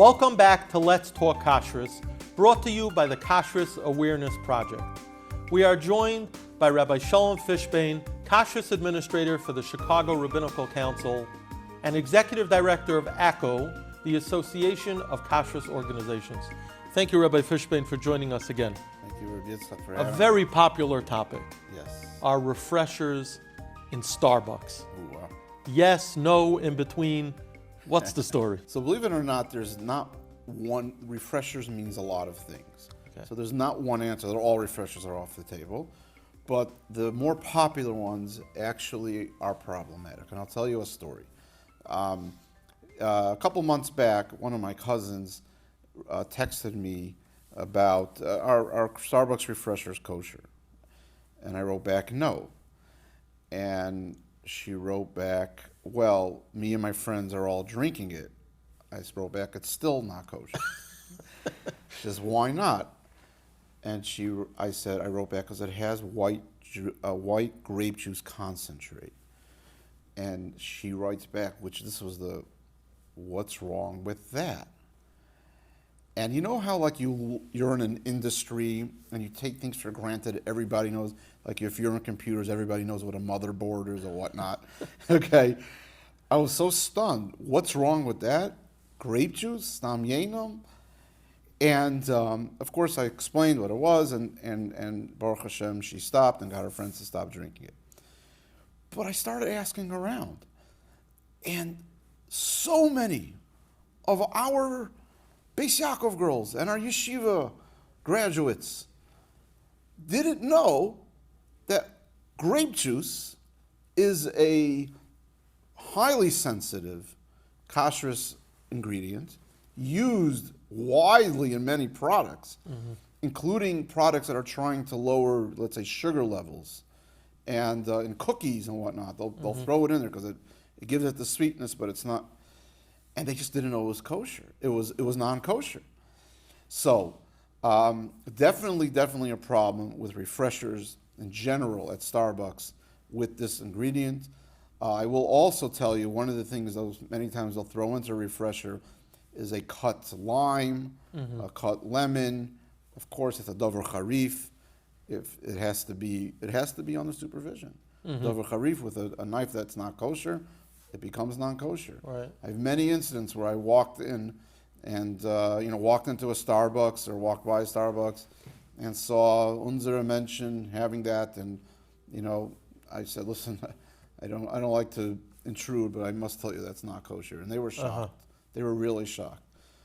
Welcome back to Let's Talk Kashrus, brought to you by the Kashrus Awareness Project. We are joined by Rabbi Shalom Fishbane, Kashrus Administrator for the Chicago Rabbinical Council and Executive Director of ACO, the Association of Kashrus Organizations. Thank you, Rabbi Fishbane, for joining us again. Thank you, Rabbi Yitzchak, for A having me. very popular topic Yes. are refreshers in Starbucks. Ooh, wow. Yes, no, in between. What's the story? So believe it or not, there's not one. Refreshers means a lot of things. Okay. So there's not one answer that all refreshers are off the table. But the more popular ones actually are problematic. And I'll tell you a story. A couple months back, one of my cousins texted me about our Starbucks refreshers kosher. And I wrote back, no. And she wrote back, well, me and my friends are all drinking it. I wrote back, it's still not kosher. She says, why not? And I wrote back, because it has white grape juice concentrate. And she writes back, what's wrong with that? And you know how like you're in an industry and you take things for granted, everybody knows, like if you're in computers, everybody knows what a motherboard is or whatnot. Okay. I was so stunned. What's wrong with that? Grape juice? Stam yenam? And of course I explained what it was and Baruch Hashem, she stopped and got her friends to stop drinking it. But I started asking around. And so many of our Beis Yaakov girls and our yeshiva graduates didn't know that grape juice is a highly sensitive kashrus ingredient used widely in many products, including products that are trying to lower, let's say, sugar levels, and in cookies and whatnot. They'll throw it in there because it gives it the sweetness, but it's not. And they just didn't know it was kosher. It was non-kosher. So definitely a problem with refreshers in general at Starbucks with this ingredient. I will also tell you one of the things many times they'll throw into a refresher is a cut lime, a cut lemon. Of course, it's a davar harif. If it has to be under supervision. Davar harif with a knife that's not kosher, it becomes non-kosher. Right. I have many incidents where I walked in and walked into a Starbucks or walked by a Starbucks and saw Unzera mention having that, and I said, listen, I don't like to intrude, but I must tell you that's not kosher. And they were shocked. They were really shocked.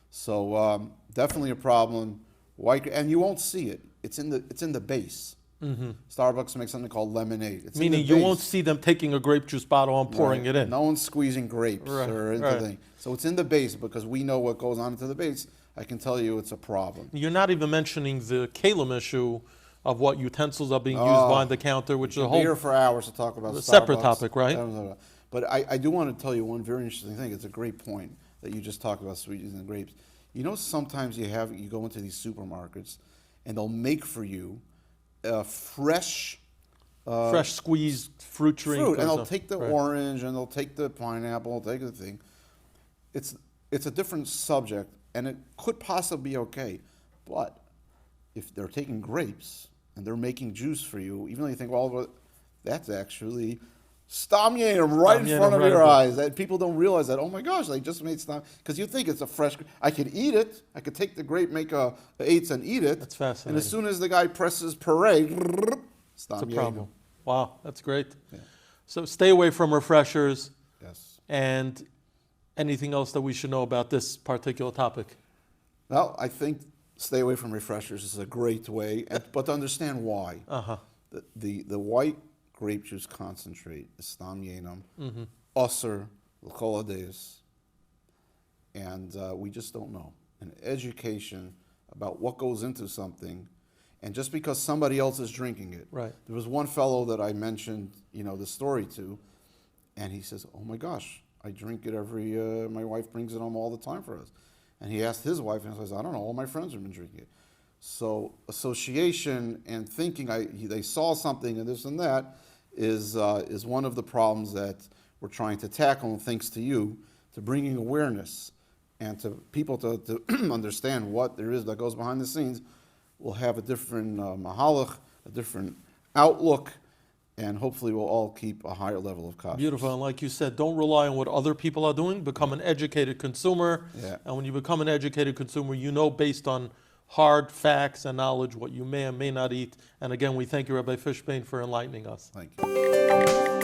So definitely a problem. And you won't see it. It's in the base. Starbucks makes something called lemonade. It's Meaning you won't see them taking a grape juice bottle and pouring it in. No one's squeezing grapes or into things. So it's in the base because we know what goes on into the base. I can tell you it's a problem. You're not even mentioning the kalim issue of what utensils are being used behind the counter, which is a whole here for hours to talk about separate Starbucks. topic, right? But I do want to tell you one very interesting thing. It's a great point that you just talked about sweeteners and grapes. Sometimes you go into these supermarkets and they'll make for you fresh squeezed fruit drink. And they'll take the orange and they'll take the pineapple, they'll take the thing. It's a different subject and it could possibly be okay. But if they're taking grapes and they're making juice for you, even though you think, well, that's actually stam yenam right in front of your eyes. That people don't realize that, oh my gosh, they just made stam, because you think it's a fresh, I could eat it, I could take the grape, make a eights and eat it. That's fascinating. And as soon as the guy presses puree, stam It's a yenam. problem. Wow, that's great. Yeah. So stay away from refreshers. Yes. And anything else that we should know about this particular topic? Well, I think stay away from refreshers is a great way, but to understand why. The white grape juice concentrate is stam yenam, aser l'chol hadeis, and we just don't know. And education about what goes into something, and just because somebody else is drinking it. Right. There was one fellow that I mentioned, the story to, and he says, "Oh my gosh, I drink it every. My wife brings it home all the time for us." And he asked his wife, and he says, "I don't know. All my friends have been drinking it." So association and thinking they saw something and this and that is one of the problems that we're trying to tackle. And thanks to you, to bringing awareness and to people to understand what there is that goes behind the scenes, we'll have a different mahalach, a different outlook, and hopefully we'll all keep a higher level of kashrus. Beautiful. And like you said, don't rely on what other people are doing. Become an educated consumer. Yeah. And when you become an educated consumer, you know based on hard facts and knowledge what you may and may not eat. And again, we thank you, Rabbi Fishbane, for enlightening us. Thank you.